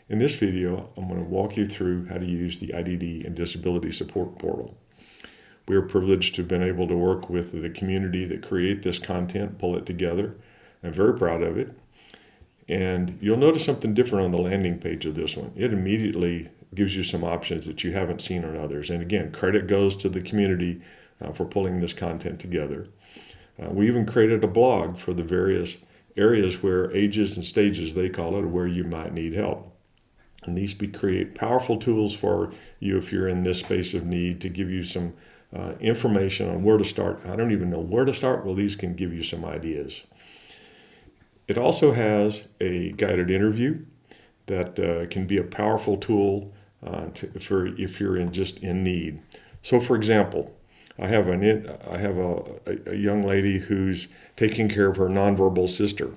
In this video, I'm going to walk you through how to use the IDD and Disability Support Portal. We are privileged to have been able to work with the community that create this content, pull it together. I'm very proud of it. And you'll notice something different on the landing page of this one. It immediately gives you some options that you haven't seen on others. And again, credit goes to the community for pulling this content together. We even created a blog for the various areas where ages and stages, they call it, where you might need help. And these create powerful tools for you if you're in this space of need, to give you some information on where to start. I don't even know where to start. Well, these can give you some ideas. It also has a guided interview that can be a powerful tool for if you're in need. So, for example, I have a young lady who's taking care of her nonverbal sister,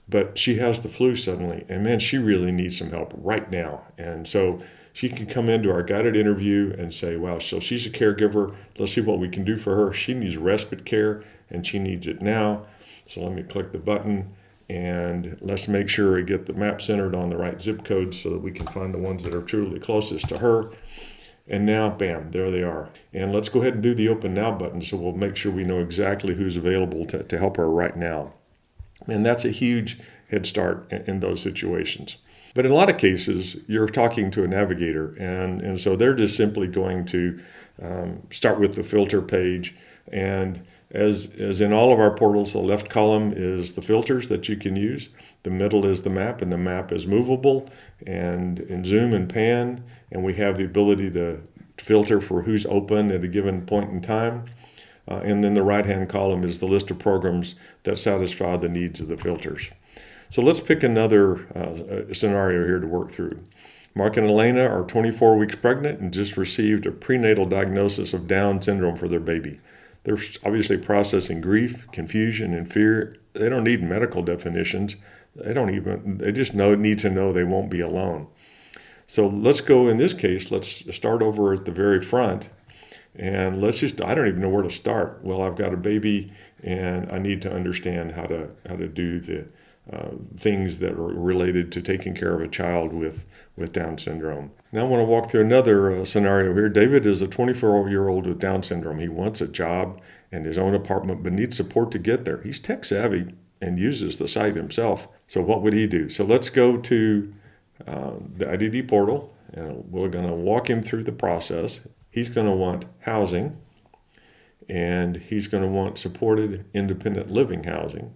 but she has the flu suddenly, and man, she really needs some help right now. And so she can come into our guided interview and say, wow, so she's a caregiver. Let's see what we can do for her. She needs respite care, and she needs it now. So let me click the button, and let's make sure we get the map centered on the right zip codes so that we can find the ones that are truly closest to her. And now, bam, there they are. And let's go ahead and do the Open Now button so we'll make sure we know exactly who's available to help her right now. And that's a huge head start in those situations. But in a lot of cases, you're talking to a navigator, and so they're just simply going to start with the filter page. And as in all of our portals, the left column is the filters that you can use. The middle is the map, and the map is movable and in zoom and pan. And we have the ability to filter for who's open at a given point in time. And then the right-hand column is the list of programs that satisfy the needs of the filters. So let's pick another scenario here to work through. Mark and Elena are 24 weeks pregnant and just received a prenatal diagnosis of Down syndrome for their baby. They're obviously processing grief, confusion, and fear. They don't need medical definitions. They just need to know they won't be alone. So let's go, in this case, let's start over at the very front. And I don't even know where to start. Well, I've got a baby, and I need to understand how to do the things that are related to taking care of a child with Down syndrome. Now I want to walk through another scenario here. David is a 24-year-old with Down syndrome. He wants a job and his own apartment, but needs support to get there. He's tech savvy and uses the site himself. So what would he do? So let's go to the IDD portal, and we're going to walk him through the process. He's going to want housing, and he's going to want supported independent living housing.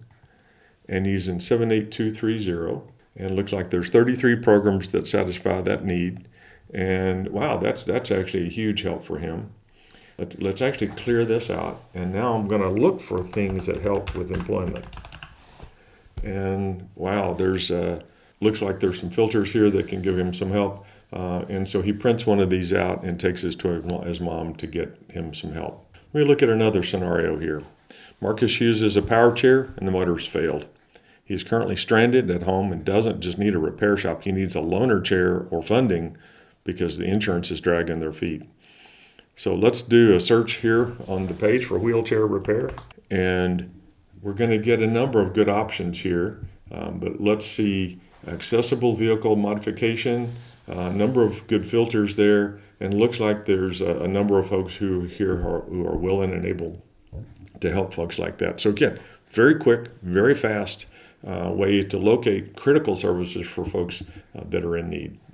And he's in 78230, and it looks like there's 33 programs that satisfy that need. And wow, that's actually a huge help for him. Let's actually clear this out. And now I'm going to look for things that help with employment. And wow, looks like there's some filters here that can give him some help. And so he prints one of these out and takes this to his mom to get him some help. Let me look at another scenario here. Marcus uses a power chair and the motor's failed. He's currently stranded at home and doesn't just need a repair shop. He needs a loaner chair or funding because the insurance is dragging their feet. So let's do a search here on the page for wheelchair repair. And we're going to get a number of good options here. But let's see accessible vehicle modification, a number of good filters there. And it looks like there's a number of folks who are willing and able to help folks like that. So again, very quick, very fast way to locate critical services for folks that are in need.